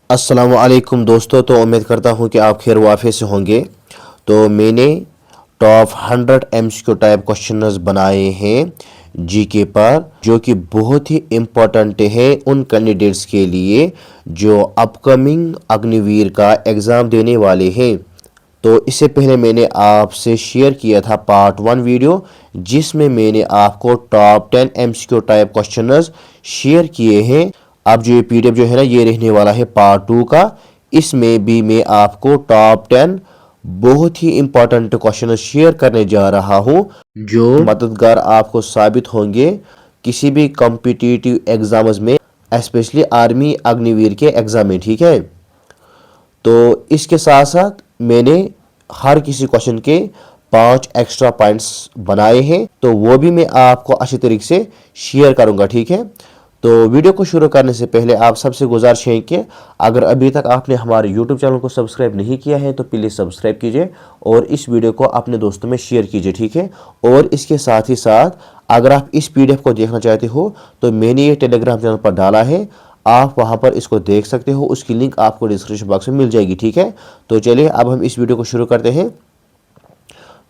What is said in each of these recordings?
अस्सलामु अलैकुम दोस्तों। तो उम्मीद करता हूँ कि आप खैर वाफियत से होंगे। तो मैंने टॉप 100 एमसीक्यू टाइप क्वेश्चंस बनाए हैं जीके पर, जो कि बहुत ही इम्पोर्टेंट है उन कैंडिडेट्स के लिए जो अपकमिंग अग्निवीर का एग्ज़ाम देने वाले हैं। तो इससे पहले मैंने आपसे शेयर किया था पार्ट 1 वीडियो, जिसमें मैंने आपको top 10 MCQ type questions share किए हैं। अब जो ये पीडीएफ जो है ना, ये रहने वाला है पार्ट 2 का। इसमें भी मैं आपको टॉप 10 बहुत ही इंपॉर्टेंट क्वेश्चन शेयर करने जा रहा हूं, जो मददगार आपको साबित होंगे किसी भी कॉम्पिटिटिव एग्जाम्स में, स्पेशली आर्मी अग्निवीर के एग्जाम में। ठीक है, तो इसके साथ साथ मैंने हर किसी क्वेश्चन के 5 एक्स्ट्रा पॉइंट्स बनाए हैं, तो वो भी मैं आपको अच्छी तरीके से शेयर करूंगा। ठीक है, तो वीडियो को शुरू करने से पहले आप सबसे गुजारिश है कि अगर अभी तक आपने हमारे YouTube चैनल को सब्सक्राइब नहीं किया है तो प्लीज़ सब्सक्राइब कीजिए और इस वीडियो को अपने दोस्तों में शेयर कीजिए। ठीक है, और इसके साथ ही साथ अगर आप इस PDF को देखना चाहते हो तो मैंने ये टेलीग्राम चैनल पर डाला है, आप वहां पर इसको देख सकते हो। उसकी लिंक आपको डिस्क्रिप्शन बॉक्स में मिल जाएगी। ठीक है, तो चलिए अब हम इस वीडियो को शुरू करते हैं।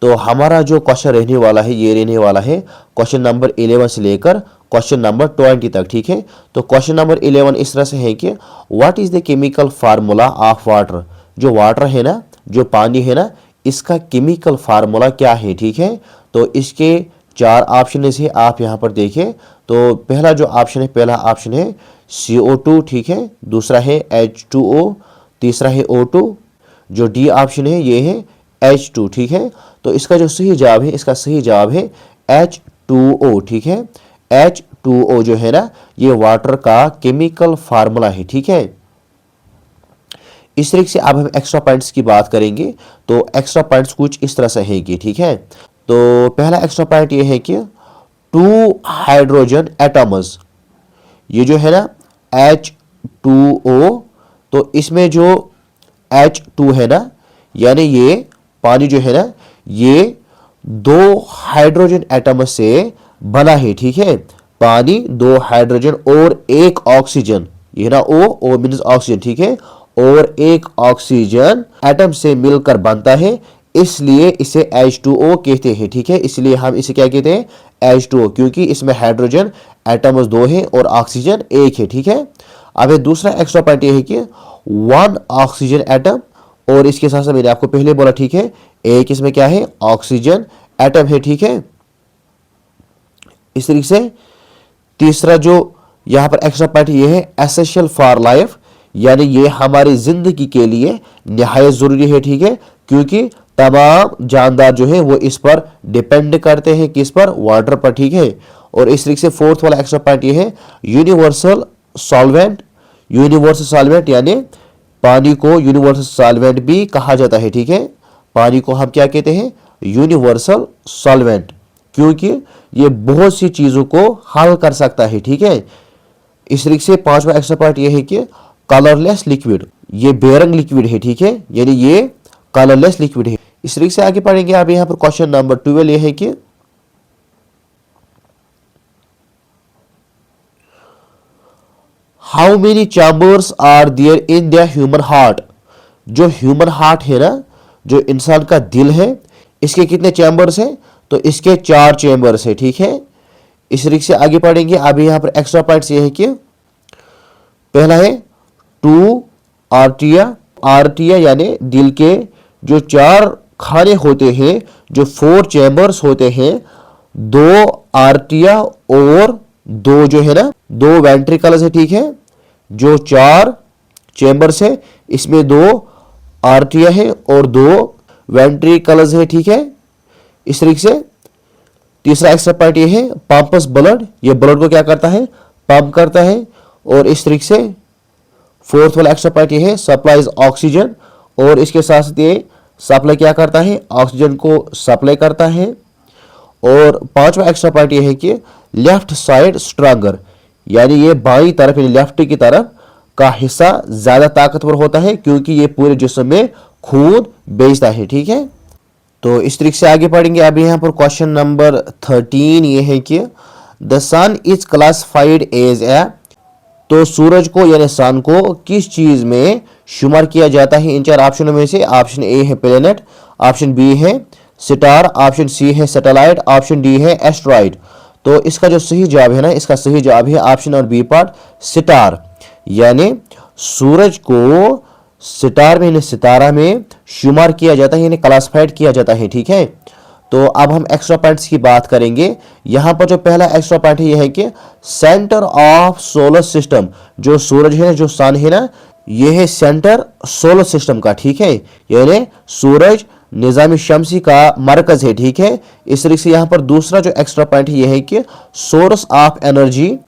तो हमारा जो क्वेश्चन रहने वाला है, ये रहने वाला है क्वेश्चन नंबर 11 से लेकर क्वेश्चन नंबर 20 तक। ठीक है, तो क्वेश्चन नंबर 11 इस तरह से है कि what is the chemical formula of water. जो वाटर है ना, जो पानी है ना, इसका केमिकल फार्मूला क्या है। ठीक है, तो इसके 4 ऑप्शन है, आप यहाँ पर देखिए। तो पहला जो ऑप्शन है, पहला ऑप्शन है CO2। ठीक है, दूसरा है H2O, तीसरा है O2, जो डी ऑप्शन है ये है H2। ठीक है, तो इसका जो सही जवाब है, इसका सही जवाब है H2O। ठीक है, H2O जो है ना, ये वाटर का केमिकल फार्मूला है। ठीक है, इस तरीके से अब हम एक्स्ट्रा पॉइंट्स की बात करेंगे। तो एक्स्ट्रा पॉइंट्स कुछ इस तरह से है कि, ठीक है, तो पहला एक्स्ट्रा पॉइंट ये है कि 2 हाइड्रोजन एटम्स, ये जो है ना H2O, तो इसमें जो H2 है ना, यानी ये पानी जो है ना, ये 2 हाइड्रोजन एटम से बना है। ठीक है, पानी 2 हाइड्रोजन और 1 ऑक्सीजन, ये ना O मीन्स ऑक्सीजन। ठीक है, और 1 ऑक्सीजन एटम से मिलकर बनता है, इसलिए इसे H2O कहते हैं। ठीक है, इसलिए हम इसे क्या कहते हैं, H2O, क्योंकि इसमें हाइड्रोजन एटम्स 2 हैं और ऑक्सीजन 1 है। ठीक है, अब दूसरा एक्स्ट्रा पॉइंट ये है कि 1 ऑक्सीजन एटम, और इसके साथ साथ मैंने आपको पहले बोला, ठीक है, एक इसमें क्या है, ऑक्सीजन एटम है। ठीक है, इस तरीके से तीसरा जो यहां पर एक्स्ट्रा पॉइंट ये है एसेंशियल फॉर लाइफ, यानी ये हमारी जिंदगी के लिए निहायत जरूरी है। ठीक है, क्योंकि तमाम जानदार जो है वो इस पर डिपेंड करते हैं, किस पर, वाटर पर। ठीक है, और इस तरीके से फोर्थ वाला एक्स्ट्रा पॉइंट ये है यूनिवर्सल सॉल्वेंट। यूनिवर्सल सॉल्वेंट यानी पानी को यूनिवर्सल सॉल्वेंट भी कहा जाता है। ठीक है, पानी को हम क्या कहते हैं, यूनिवर्सल सॉल्वेंट, क्योंकि ये बहुत सी चीजों को हल कर सकता है। ठीक है, इस तरीके से पांचवा एक्स्ट्रा पॉइंट ये है कि कलरलेस लिक्विड, ये बेरंग लिक्विड है। ठीक है, यानी ये कलरलेस लिक्विड है। इस तरीके से आगे पढ़ेंगे। आप यहां पर क्वेश्चन नंबर 12 ये है कि how many chambers are there in the human heart. जो ह्यूमन हार्ट है ना, जो इंसान का दिल है, इसके कितने चैम्बर्स हैं, तो इसके 4 चैम्बर्स है। ठीक है, इस तरीके से आगे पढ़ेंगे। अभी यहां पर एक्स्ट्रा पॉइंट्स ये है कि पहला है 2 आर्टिया। आर्टिया यानी दिल के जो 4 खाने होते हैं, जो 4 चैम्बर्स होते हैं, 2 आर्टिया और 2 जो है ना, 2 वेंट्रिकल्स है। ठीक है, जो 4 चैम्बर्स है, इसमें 2 आर्टिया है और 2 वेंट्रिकल्स है। ठीक है, इस तरीके से तीसरा एक्स्ट्रा पॉइंट ये है पंप्स ब्लड, ये ब्लड को क्या करता है, पंप करता है। और इस तरीके से फोर्थ वाला एक्स्ट्रा पॉइंट ये है सप्लाइज ऑक्सीजन, और इसके साथ साथ ये सप्लाई क्या करता है, ऑक्सीजन को सप्लाई करता है। और पांचवा एक्स्ट्रा पॉइंट ये है कि लेफ्ट साइड स्ट्रॉन्गर, यानी ये बाई तरफ यानी लेफ्ट की तरफ का हिस्सा ज्यादा ताकतवर होता है, क्योंकि ये पूरे जिस्म में खून भेजता है। ठीक है, तो इस तरीके से आगे पढ़ेंगे। अभी यहां पर क्वेश्चन नंबर 13 ये है कि the sun is classified as a, तो सूरज को यानी सन को किस चीज में शुमार किया जाता है इन चार ऑप्शनों में से? ऑप्शन ए है प्लेनेट, ऑप्शन बी है स्टार, ऑप्शन सी है सैटेलाइट, ऑप्शन डी है एस्ट्रॉइड। तो इसका जो सही जवाब है ना, इसका सही जवाब है ऑप्शन और बी पार्ट, स्टार। यानी सूरज को स्टार में यानी सितारा में शुमार किया जाता है, यानी क्लासिफाइड किया जाता है। ठीक है, तो अब हम एक्स्ट्रा पॉइंट्स की बात करेंगे। यहां पर जो पहला एक्स्ट्रा पॉइंट है यह है कि सेंटर ऑफ सोलर सिस्टम, जो सूरज है जो सन है ना, यह है सेंटर सोलर सिस्टम का। ठीक है, यानी सूरज निजामी शमसी का मरकज है। ठीक है, इस तरीके से यहां पर दूसरा जो एक्स्ट्रा पॉइंट है यह है कि सोर्स ऑफ एनर्जी,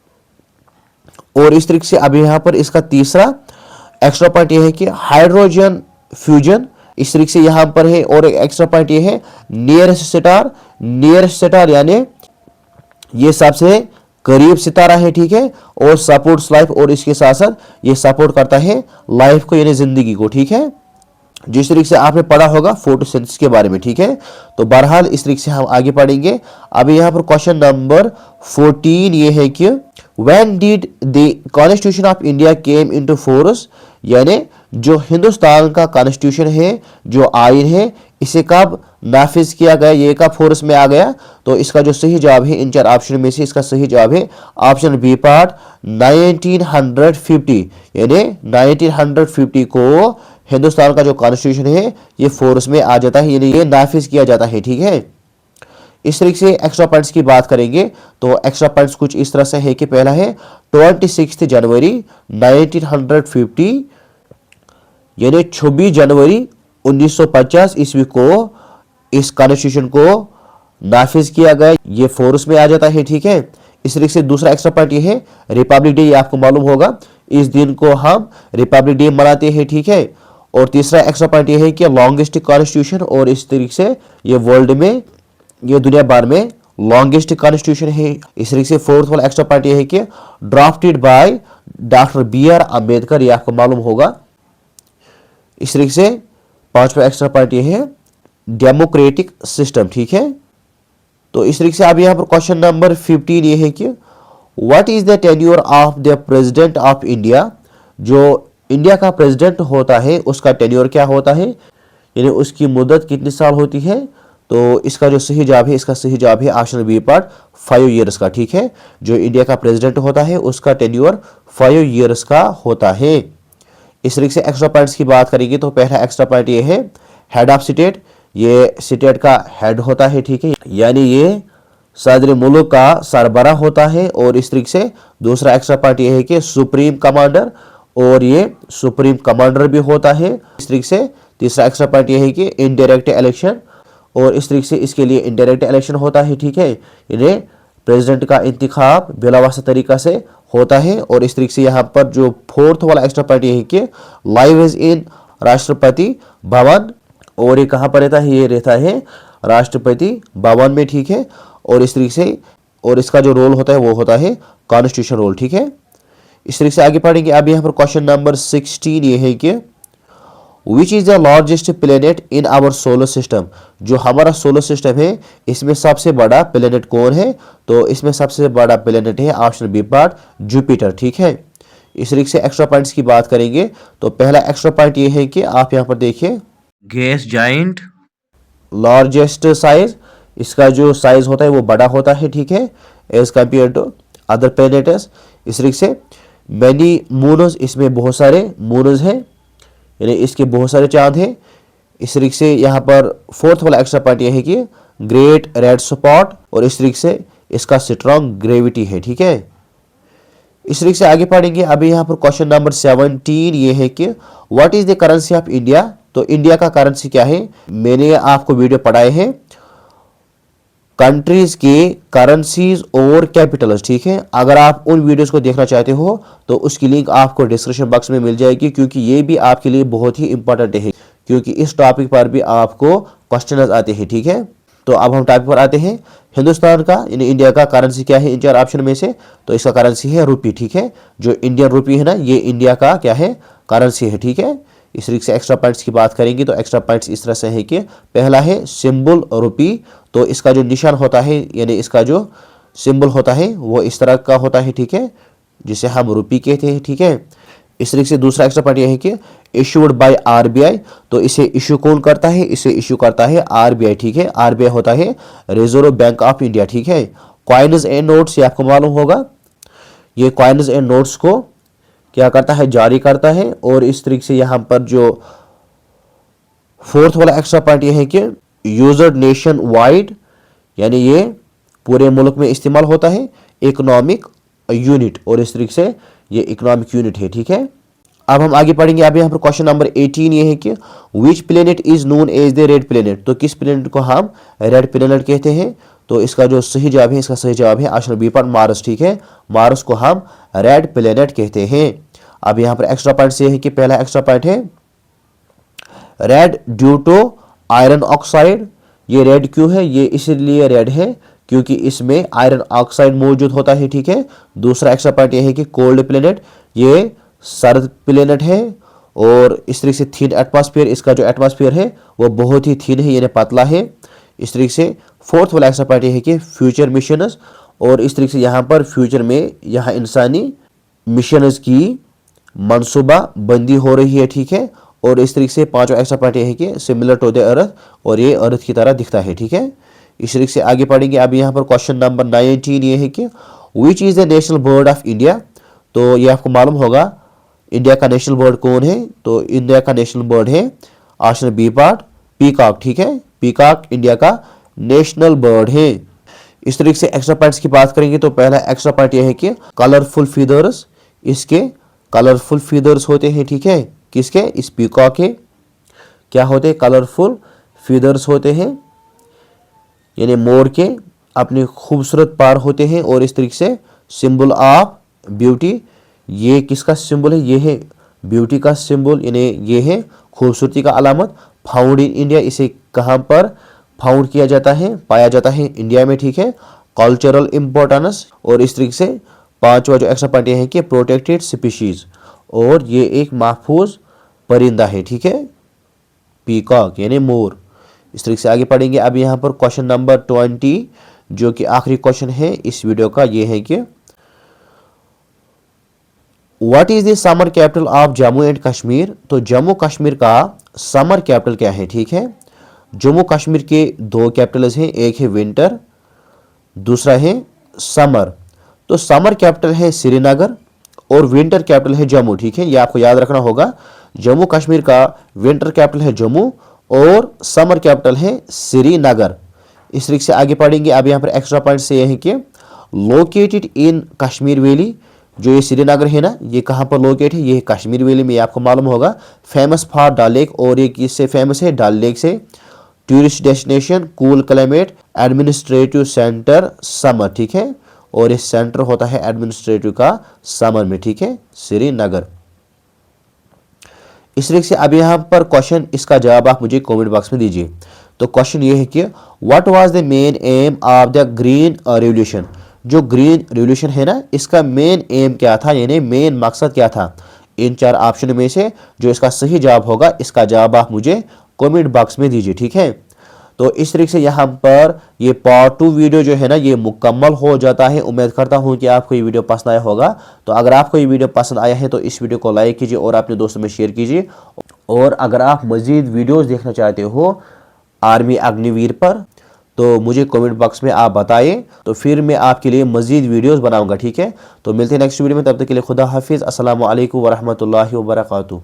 और इस तरीके से अब यहां पर इसका तीसरा एक्स्ट्रा पॉइंट यह है कि हाइड्रोजन फ्यूजन। इस तरीके से यहां पर है, और एक एक्स्ट्रा पॉइंट यह है नियरेस्ट स्टार। नियरेस्ट स्टार यानी ये सबसे करीब सितारा है। ठीक है, और सपोर्ट्स लाइफ, और इसके साथ साथ ये सपोर्ट करता है लाइफ को यानी जिंदगी को। ठीक है, जिस तरीके से आपने पढ़ा होगा फोटोसिंथेसिस के बारे में। ठीक है, तो बहरहाल इस तरीके से हम आगे पढ़ेंगे। अब यहाँ पर क्वेश्चन नंबर 14 ये है कि when did the constitution of India came into force, यानी जो हिंदुस्तान का कॉन्स्टिट्यूशन है, जो आइन है, इसे कब नाफिज किया गया, ये कब फोर्स में आ गया? तो इसका जो सही जवाब है इन चार ऑप्शन में से इसका सही जवाब है ऑप्शन बी पार्ट 1950। यानी 1950 को हिंदुस्तान का जो कॉन्स्टिट्यूशन है ये फोर्स में आ जाता है, यानी ये नाफिज किया जाता है। ठीक है, इस तरीके से एक्स्ट्रा पॉइंट्स की बात करेंगे तो एक्स्ट्रा पॉइंट्स कुछ इस तरह से है कि पहला है 26 जनवरी 1950, यानी 26 जनवरी 1950 ईस्वी को इस कॉन्स्टिट्यूशन को नाफिज किया गया, ये फोर्स में आ जाता है। ठीक है, इस तरीके से दूसरा एक्स्ट्रा पॉइंट ये है रिपब्लिक डे, ये आपको मालूम होगा, इस दिन को हम रिपब्लिक डे मनाते हैं। ठीक है, और तीसरा एक्स्ट्रा पॉइंट ये है कि लॉन्गेस्ट कॉन्स्टिट्यूशन, और इस तरीके से ये वर्ल्ड में, ये दुनिया भर में लॉन्गेस्ट कॉन्स्टिट्यूशन है। इस तरीके से फोर्थ वाला एक्स्ट्रा पॉइंट ये है कि drafted by doctor BR Ambedkar, ये आपको मालूम होगा। इस तरीके से पांचवा एक्स्ट्रा पॉइंट ये है डेमोक्रेटिक सिस्टम। ठीक है, तो इस तरीके से अब यहाँ पर क्वेश्चन नंबर 15 ये है कि what is the tenure of the president of India, जो इंडिया का प्रेसिडेंट होता है उसका टेन्योर क्या होता है, यानी उसकी मुद्दत कितने साल होती है? तो इसका जो सही जवाब है, इसका सही जवाब है ऑप्शन बी पार्ट 5 ईयर्स का। ठीक है, जो इंडिया का प्रेसिडेंट होता है उसका टेन्योर 5 ईयर्स का होता है। इस तरीके से एक्स्ट्रा पॉइंट्स की बात करेंगे तो पहला एक्स्ट्रा पॉइंट ये है हेड ऑफ स्टेट, ये स्टेट का हेड होता है। ठीक है, यानी ये सदर मुल्क का सरबरा होता है। और इस तरीके से दूसरा एक्स्ट्रा पॉइंट ये है कि सुप्रीम कमांडर, और ये सुप्रीम कमांडर भी होता है। इस तरीके से तीसरा एक्स्ट्रा पॉइंट ये है कि इनडायरेक्ट इलेक्शन, और इस तरीके से इसके लिए इनडायरेक्ट इलेक्शन होता है। ठीक है, यानी प्रेसिडेंट का इंतखाब बिलावसा तरीका से होता है। और इस तरीके से यहाँ पर जो फोर्थ वाला एक्स्ट्रा पॉइंट ये है कि live is in Rashtrapati Bhavan, और ये कहाँ पर रहता है? ये रहता है राष्ट्रपति भवन में। ठीक है, और इस तरीके से, और इसका जो रोल होता है वो होता है कॉन्स्टिट्यूशन रोल। ठीक है, इस तरीके से आगे पढ़ेंगे। अब यहाँ पर क्वेश्चन नंबर 16 ये है कि which is the largest planet in our solar system, जो हमारा सोलर सिस्टम है इसमें सबसे बड़ा प्लेनेट कौन है? तो इसमें सबसे बड़ा प्लेनेट है ऑप्शन बी पार्ट जुपिटर। ठीक है, इस तरीके से एक्स्ट्रा पॉइंट्स की बात करेंगे तो पहला एक्स्ट्रा पॉइंट ये है कि आप यहाँ पर देखिए गैस जाइंट लार्जेस्ट साइज, इसका जो साइज होता है वो बड़ा होता है। ठीक है, as compare to other planets. इस तरीके से मैनी मून्स, इसमें बहुत सारे मून्स हैं, यानी इसके बहुत सारे चांद हैं। इस तरीके से यहाँ पर फोर्थ वाला एक्स्ट्रा पॉइंट ये है कि ग्रेट रेड स्पॉट, और इस तरीके से इसका स्ट्रॉन्ग ग्रेविटी है। ठीक है, इस तरीके से आगे पढ़ेंगे। अभी यहाँ पर क्वेश्चन नंबर 17 ये है कि what is the currency of India, तो इंडिया का करेंसी क्या है? मैंने आपको वीडियो पढ़ाए हैं कंट्रीज के करेंसीज और कैपिटल्स। ठीक है, अगर आप उन वीडियोस को देखना चाहते हो तो उसकी लिंक आपको डिस्क्रिप्शन बॉक्स में मिल जाएगी, क्योंकि ये भी आपके लिए बहुत ही इंपॉर्टेंट है, क्योंकि इस टॉपिक पर भी आपको क्वेश्चन आते हैं। ठीक है, तो अब हम टॉपिक पर आते हैं। हिंदुस्तान का यानी इंडिया का करेंसी क्या है इन चार ऑप्शन में से? तो इसका करेंसी है रुपी। ठीक है, जो इंडियन रुपी है ना, ये इंडिया का क्या है? करेंसी है। ठीक है, इस तरीके से एक्स्ट्रा पॉइंट्स की बात करेंगे तो एक्स्ट्रा पॉइंट्स इस तरह से है कि पहला है सिंबल रुपी, तो इसका जो निशान होता है यानी इसका जो सिंबल होता है वो इस तरह का होता है। ठीक है, जिसे हम रुपी कहते हैं, ठीक है। इस तरीके से दूसरा एक्स्ट्रा पॉइंट यह है कि इशूड बाय आरबीआई, तो इसे इशू कौन करता है, इसे इशू करता है आरबीआई, ठीक है। आरबीआई होता है रिजर्व बैंक ऑफ इंडिया, ठीक है। कॉइन्स एंड नोट्स, ये आपको मालूम होगा, ये कॉइन्स एंड नोट्स को क्या करता है, जारी करता है। और इस तरीके से यहाँ पर जो फोर्थ वाला एक्स्ट्रा पॉइंट यह है कि यूजर नेशन वाइड, यानी ये पूरे मुल्क में इस्तेमाल होता है, इकोनॉमिक यूनिट, और इस तरीके से ये इकोनॉमिक यूनिट है, ठीक है। अब हम आगे पढ़ेंगे। अब यहाँ पर क्वेश्चन नंबर 18 ये है कि which planet is known as the red planet, तो किस प्लेनेट को हम रेड प्लेनेट कहते हैं। तो इसका जो सही जवाब है, इसका सही जवाब है ऑप्शन बी पर मार्स, ठीक है। मार्स को हम रेड प्लेनेट कहते हैं। अब यहाँ पर एक्स्ट्रा पॉइंट से है कि पहला एक्स्ट्रा पॉइंट है red due to iron oxide. ये रेड क्यों है, ये इसलिए रेड है क्योंकि इसमें आयरन ऑक्साइड मौजूद होता है, ठीक है। दूसरा एक्स्ट्रा पॉइंट ये है कि कोल्ड प्लेनेट, ये सर्द प्लेनेट है, और इस तरीके से थिन एटमॉस्फेयर, इसका जो एटमॉस्फेयर है वो बहुत ही थिन है, यानी पतला है। इस तरीके से फोर्थ वाला एक्स्ट्रा पॉइंट ये है कि फ्यूचर मिशंस, और इस तरीके से यहाँ पर फ्यूचर में यहाँ इंसानी मिशंस की मनसूबा बंदी हो रही है, ठीक है। और इस तरीके से पांचवा एक्स्ट्रा पॉइंट ये है कि सिमिलर टू द अर्थ, और ये अर्थ की तरह दिखता है, ठीक है। इस तरीके से आगे पढ़ेंगे। अब यहाँ पर क्वेश्चन नंबर 19 ये है कि which is the national bird of India, तो ये आपको मालूम होगा इंडिया का नेशनल बर्ड कौन है। तो इंडिया का नेशनल बर्ड है ऑप्शन बी पार्ट पीकॉक, ठीक है। पीकॉक इंडिया का नेशनल बर्ड है। इस तरीके से एक्स्ट्रा पॉइंट्स की बात करेंगे तो पहला एक्स्ट्रा पॉइंट यह है कि कलरफुल फीदर्स, इसके कलरफुल फीदर्स होते हैं, ठीक है। किसके, इस पीकॉक के क्या होते हैं, कलरफुल फीदर्स होते हैं, यानी मोर के अपने खूबसूरत पार होते हैं। और इस तरीके से सिंबल ऑफ ब्यूटी, ये किसका सिंबल है, ये है ब्यूटी का सिंबल, यानी ये है खूबसूरती का अलामत। फाउंड इन इंडिया, इसे कहाँ पर फाउंड किया जाता है, पाया जाता है इंडिया में, ठीक है। कल्चरल इंपॉर्टेंस, और इस तरीके से पांचवा जो एक्स्ट्रा पॉइंट है कि प्रोटेक्टेड स्पीशीज, और ये एक महफूज परिंदा है, ठीक है, पीकॉक यानी मोर। इस तरीके से आगे पढ़ेंगे। अब यहाँ पर क्वेश्चन नंबर 20 जो कि आखिरी क्वेश्चन है इस वीडियो का, ये है कि what is the summer capital of Jammu and Kashmir, तो जम्मू कश्मीर का समर कैपिटल क्या है, ठीक है। जम्मू कश्मीर के दो कैपिटल्स हैं, एक है विंटर, दूसरा है समर। तो समर कैपिटल है श्रीनगर और विंटर कैपिटल है जम्मू, ठीक है। ये आपको याद रखना होगा। जम्मू कश्मीर का विंटर कैपिटल है जम्मू और समर कैपिटल है श्रीनगर। इस तरीके से आगे पढ़ेंगे। अब यहाँ पर एक्स्ट्रा पॉइंट से यह है कि लोकेटेड इन कश्मीर वैली, जो ये श्रीनगर है ना, ये कहाँ पर लोकेट है, ये है कश्मीर वैली में, ये आपको मालूम होगा। फेमस फॉर डल लेक, और ये किससे फेमस है, डल लेक से। Tourist destination, cool climate, administrative centre summer, ठीक है। और ये सेंटर होता है एडमिनिस्ट्रेटिव का समर में, ठीक है, श्रीनगर। इस तरीके से अब यहाँ पर क्वेश्चन, इसका जवाब आप मुझे कमेंट बॉक्स में दीजिए। तो क्वेश्चन ये है कि what was the main M of the green revolution, जो ग्रीन रेवोल्यूशन है ना, इसका मेन एम क्या था, यानी मेन मकसद क्या था। इन चार ऑप्शन में से जो इसका सही जवाब होगा, इसका जवाब आप मुझे कमेंट बॉक्स में दीजिए, ठीक है। तो इस तरीके से यहाँ पर ये पार्ट 2 वीडियो जो है ना, ये मुकम्मल हो जाता है। उम्मीद करता हूँ कि आपको ये वीडियो पसंद आया होगा। तो अगर आपको ये वीडियो पसंद आया है तो इस वीडियो को लाइक कीजिए और अपने दोस्तों में शेयर कीजिए। और अगर आप मज़ीद वीडियोज़ देखना चाहते हो आर्मी अग्निवीर पर, तो मुझे कमेंट बॉक्स में आप बताइए, तो फिर मैं आपके लिए मज़ीद वीडियोज़ बनाऊँगा, ठीक है। तो मिलते हैं नेक्स्ट वीडियो में, तब तक के लिए खुदा हाफिज़। अस्सलामु अलैकुम वरहमतुल्लाहि वबरकातुहू।